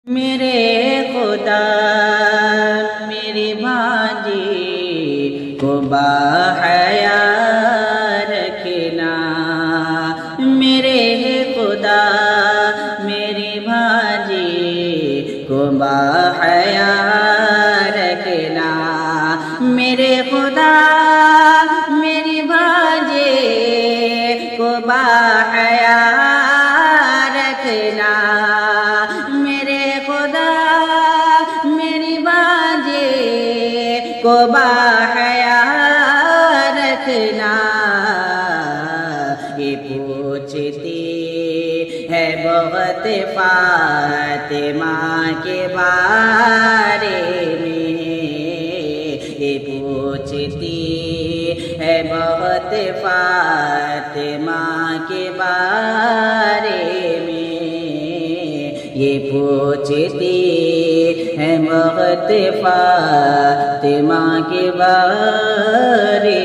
میرے خدا میری بھانجی کو باحیا رکھنا، میرے خدا میری بھانجی کو باحیا رکھنا، میرے خدا میری بھانجی کو باحیا رکھنا، میرے خدا میری بھانجی کو باحیا رکھنا۔ یہ پوچھتی ہے بہت فاطمہ کے بارے میں، یہ پوچھتی ہے بہت فاطمہ کے بارے میں، یہ پوچھتی ہے بہت فاطمہ کے بارے